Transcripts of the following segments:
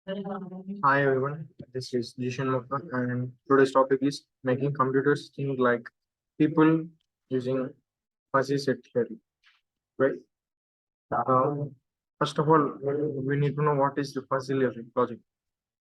Hi everyone, this is Jishan Mokta and today's topic is making computers think like people using fuzzy set theory. Right? Uh, First of all, we need to know what is the fuzzy logic.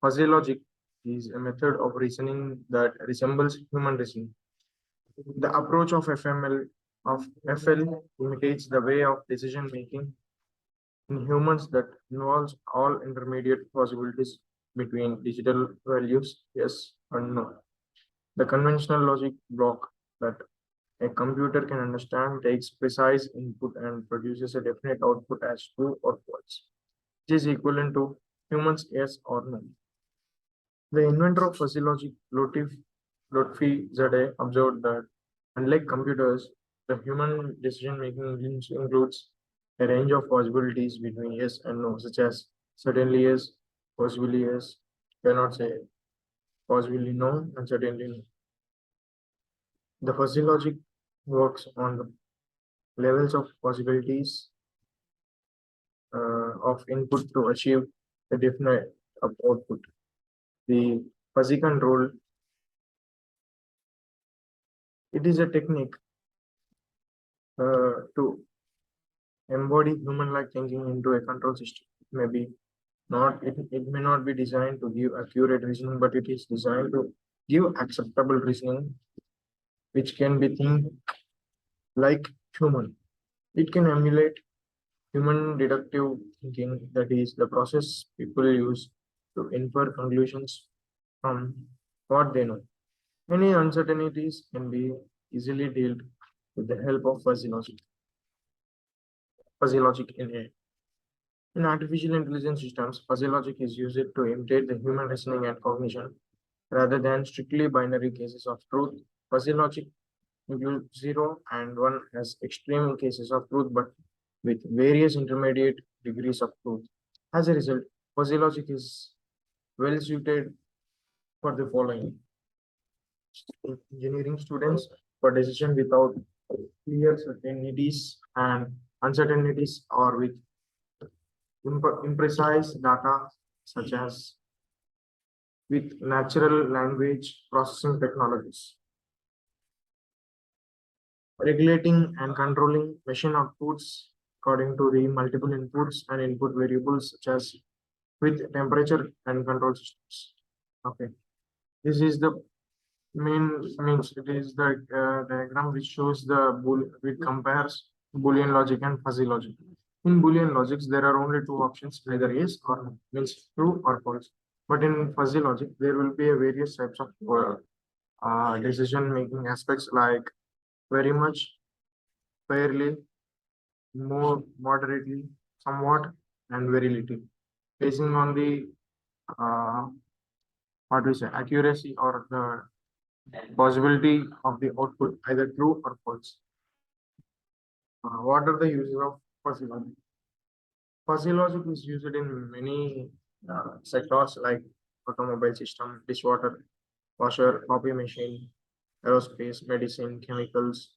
Fuzzy logic is a method of reasoning that resembles human reasoning. The approach of FL imitates the way of decision making in humans that involves all intermediate possibilities between digital values yes and no. The conventional logic block that a computer can understand takes precise input and produces a definite output as true or false, which is equivalent to humans yes or no. The inventor of fuzzy logic, Lotfi Zade, observed that unlike computers, the human decision making includes a range of possibilities between yes and no, such as certainly yes, possibly yes, cannot say, possibly no, and certainly no. The fuzzy logic works on the levels of possibilities of input to achieve the definite output. The fuzzy control, it is a technique to embody human-like thinking into a control system. Maybe not, it may not be designed to give accurate reasoning, but it is designed to give acceptable reasoning, which can be think like human. It can emulate human deductive thinking, that is, the process people use to infer conclusions from what they know. Any uncertainties can be easily dealt with the help of fuzzy logic. Fuzzy logic in AI. In artificial intelligence systems, fuzzy logic is used to imitate the human reasoning and cognition rather than strictly binary cases of truth. Fuzzy logic includes 0 and 1 as extreme cases of truth, but with various intermediate degrees of truth. As a result, fuzzy logic is well suited for the following: engineering students for decision without clear certainties and uncertainties, or with imprecise data, such as with natural language processing technologies. Regulating and controlling machine outputs according to the multiple inputs and input variables, such as with temperature and control systems. Okay, this is the means it is the diagram which shows the which compares Boolean logic and fuzzy logic. In Boolean logics, there are only two options, either yes or no, means true or false. But in fuzzy logic, there will be a various types of decision making aspects like very much, fairly, more moderately, somewhat, and very little, basing on the uh, what we say accuracy or the possibility of the output, either true or false. What are the uses of fuzzy logic? Fuzzy logic is used in many sectors like automobile system, dishwater, washer, copy machine, aerospace, medicine, chemicals,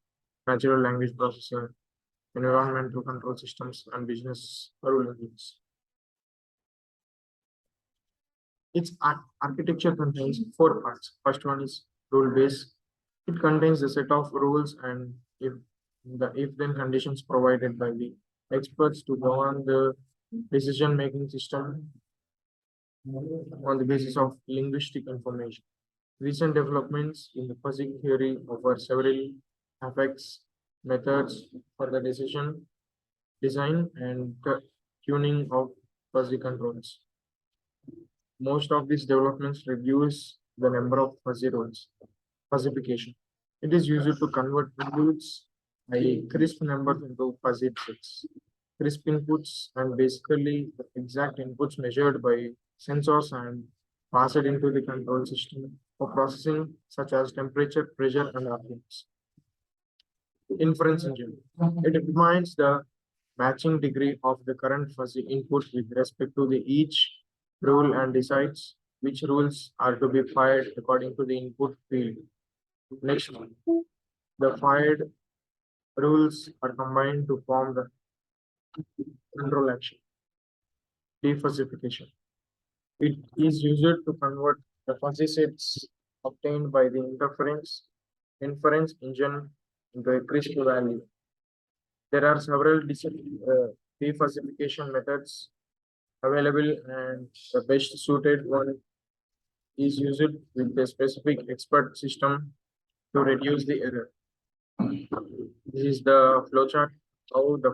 natural language processing, environmental control systems, and business rule engines. Its architecture contains four parts. First one is rule base. It contains a set of rules and if then conditions provided by the experts to govern the decision making system on the basis of linguistic information. Recent developments in the fuzzy theory offer several effects, methods for the decision design and tuning of fuzzy controls. Most of these developments reduce the number of fuzzy rules. Fuzzification. It is used to convert inputs, i.e., crisp numbers, into fuzzy sets. Crisp inputs and basically the exact inputs measured by sensors and passed into the control system for processing, such as temperature, pressure, and RPMs. Inference engine. It determines the matching degree of the current fuzzy input with respect to the each rule and decides which rules are to be fired according to the input field. Next, the fired rules are combined to form the control action. Defuzzification. It is used to convert the fuzzy sets obtained by the inference engine into a crisp value. There are several defuzzification methods available, and the best suited one is used with a specific expert system to reduce the error. This is the flowchart how the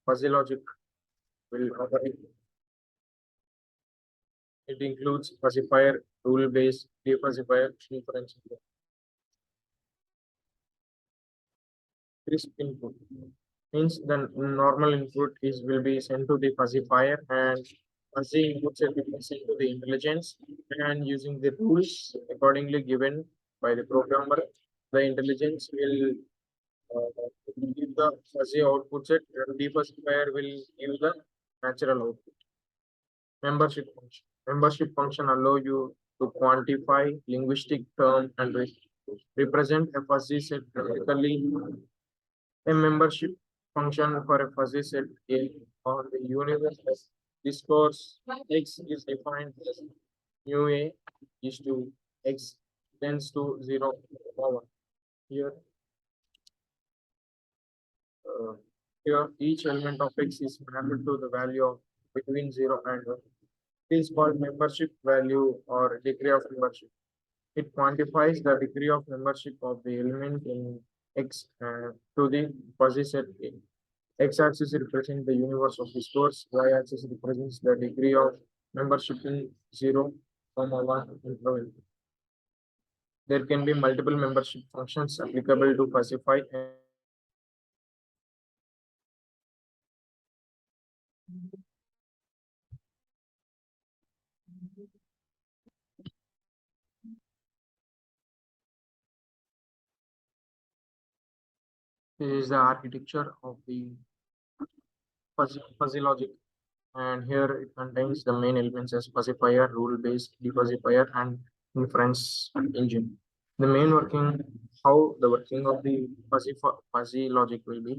fuzzy logic will operate. It includes falsifier, rule-based, defalsifier, inference, crisp input. Means the normal input is will be sent to the falsifier and fuzzy inputs will be sent to the intelligence and using the rules accordingly given by the programmer, the intelligence will give the fuzzy output set and defalsifier will give the natural output. Membership function. Membership function allow you to quantify linguistic term and represent a fuzzy set graphically. A membership function for a fuzzy set A on the universe as discourse X is defined as mu A is to X tends to 0 over. Here, uh, here each element of X is mapped to the value of between 0 and 1. It is called membership value or degree of membership. It quantifies the degree of membership of the element in X to the fuzzy set A. X-axis represents the universe of discourse. Y-axis represents the degree of membership in 0, 1 interval. There can be multiple membership functions applicable to classify and this is the architecture of the fuzzy logic. And here it contains the main elements as pacifier, rule-based, depacifier, and inference engine. The main working, how the working of the fuzzy logic will be.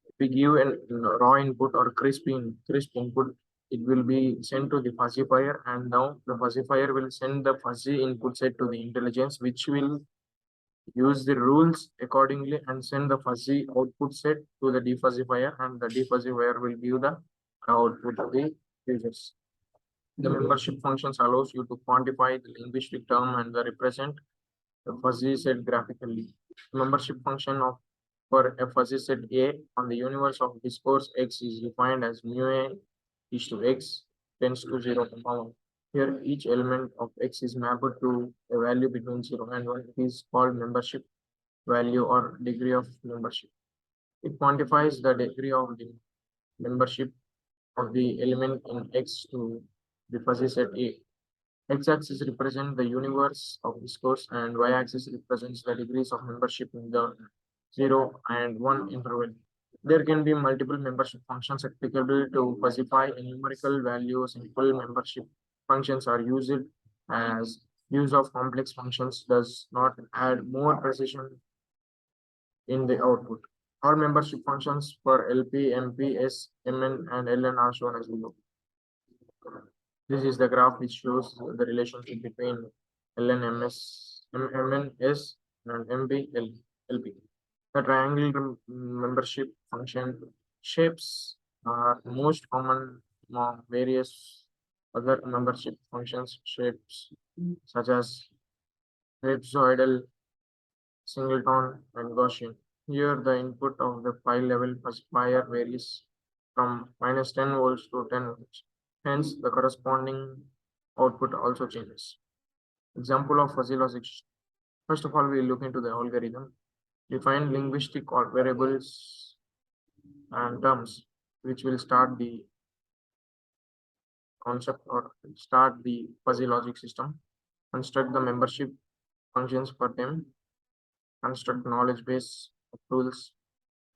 If we give a raw input or crisp input, it will be sent to the pacifier, and now the pacifier will send the fuzzy input set to the intelligence, which will use the rules accordingly and send the fuzzy output set to the defuzzifier, and the defuzzifier will give the output to the users. The membership functions allows you to quantify the linguistic term and the represent the fuzzy set graphically. The membership function of for a fuzzy set A on the universe of discourse X is defined as mu A is to X tends to 0, comma 1. Here, each element of X is mapped to a value between 0 and 1. It is called membership value or degree of membership. It quantifies the degree of the membership of the element in X to the fuzzy set A. X-axis represents the universe of discourse and Y-axis represents the degrees of membership in the 0 and 1 interval. There can be multiple membership functions applicable to specify a numerical value. Simple membership functions are used as use of complex functions does not add more precision in the output. All membership functions for LP, MP, S, MN, and LN are shown as below. This is the graph which shows the relationship between LN, MS, MN, S, and MP, LP. The triangle membership function shapes are most common among various other membership functions shapes such as trapezoidal, singleton, and Gaussian. Here, the input of the file level specifier varies from -10 volts to 10 volts. Hence, the corresponding output also changes. Example of fuzzy logic. First of all, we look into the algorithm. Define linguistic or variables and terms, which will start the concept or start the fuzzy logic system. Construct the membership functions for them. Construct knowledge base of rules.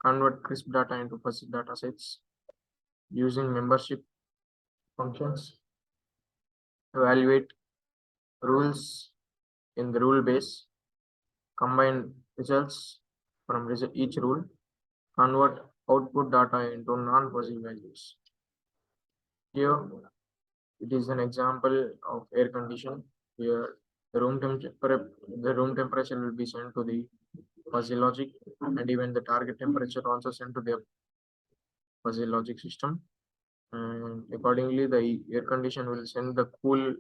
Convert crisp data into fuzzy data sets using membership functions. Evaluate rules in the rule base. Combine results from each rule. Convert output data into non-fuzzy values. Here, It is an example of air condition. Here, the room temperature will be sent to the fuzzy logic, and even the target temperature also sent to the fuzzy logic system. And accordingly, the air condition will send the cool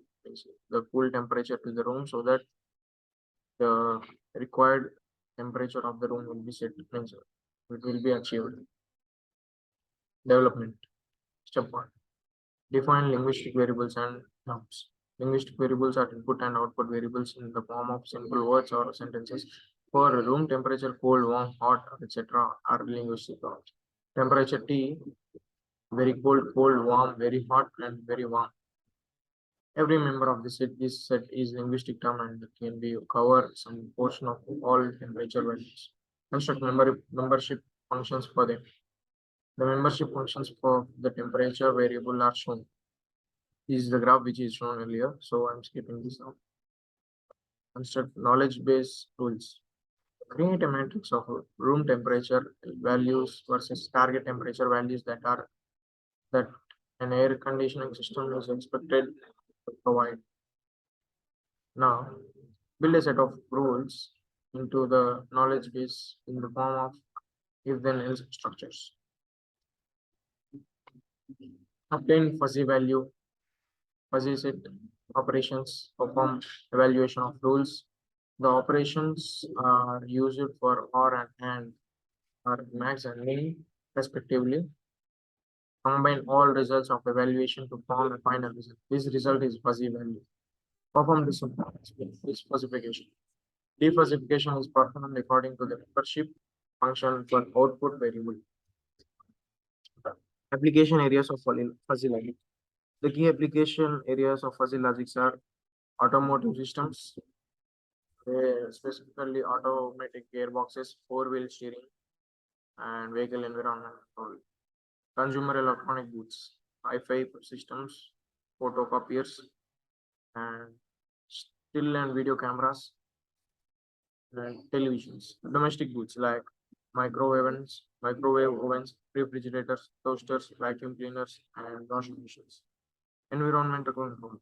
temperature to the room so that the required temperature of the room will be set, means it will be achieved. Development. Step 1. Define linguistic variables and nouns. Linguistic variables are input and output variables in the form of simple words or sentences. For room temperature, cold, warm, hot, etc. are linguistic terms. Temperature T, very cold, cold, warm, very hot, and very warm. Every member of the set is linguistic term and can be cover some portion of all temperature values. Construct membership functions for them. The membership functions for the temperature variable are shown. This is the graph which is shown earlier, so I'm skipping this now. Construct knowledge base rules. Create a matrix of room temperature values versus target temperature values that an air conditioning system is expected to provide. Now, build a set of rules into the knowledge base in the form of if then else structures. Obtain fuzzy set operations, perform evaluation of rules. The operations are used for or and or max and min respectively. Combine all results of evaluation to form a final result. This result is fuzzy value. Perform this specification. Defuzzification is performed according to the membership function for output variable. Application areas of fuzzy logic. The key application areas of fuzzy logics are automotive systems, specifically automatic gearboxes, four-wheel steering, and vehicle environment control. Consumer electronic goods, Wi-Fi systems, photocopiers, and still and video cameras, and televisions. Domestic goods like microwave ovens, refrigerators, toasters, vacuum cleaners, and washing machines. Environmental control,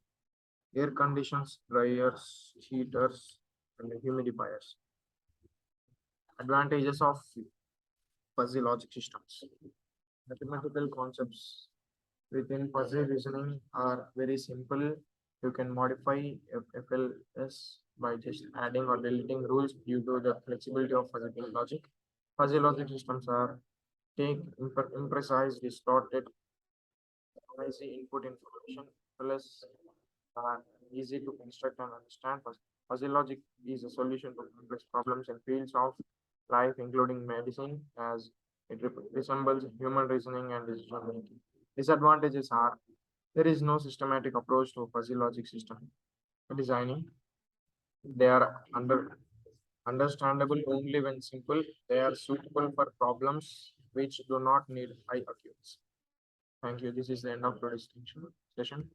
air conditions, dryers, heaters, and humidifiers. Advantages of fuzzy logic systems. Mathematical concepts within fuzzy reasoning are very simple. You can modify FLS by just adding or deleting rules due to the flexibility of fuzzy logic. Fuzzy logic systems are take imprecise, distorted, noisy input information, plus easy to construct and understand. Fuzzy logic is a solution to complex problems in fields of life, including medicine, as it resembles human reasoning and decision making. Disadvantages are there is no systematic approach to fuzzy logic system designing. They are understandable only when simple. They are suitable for problems which do not need high accuracy. Thank you. This is the end of today's session.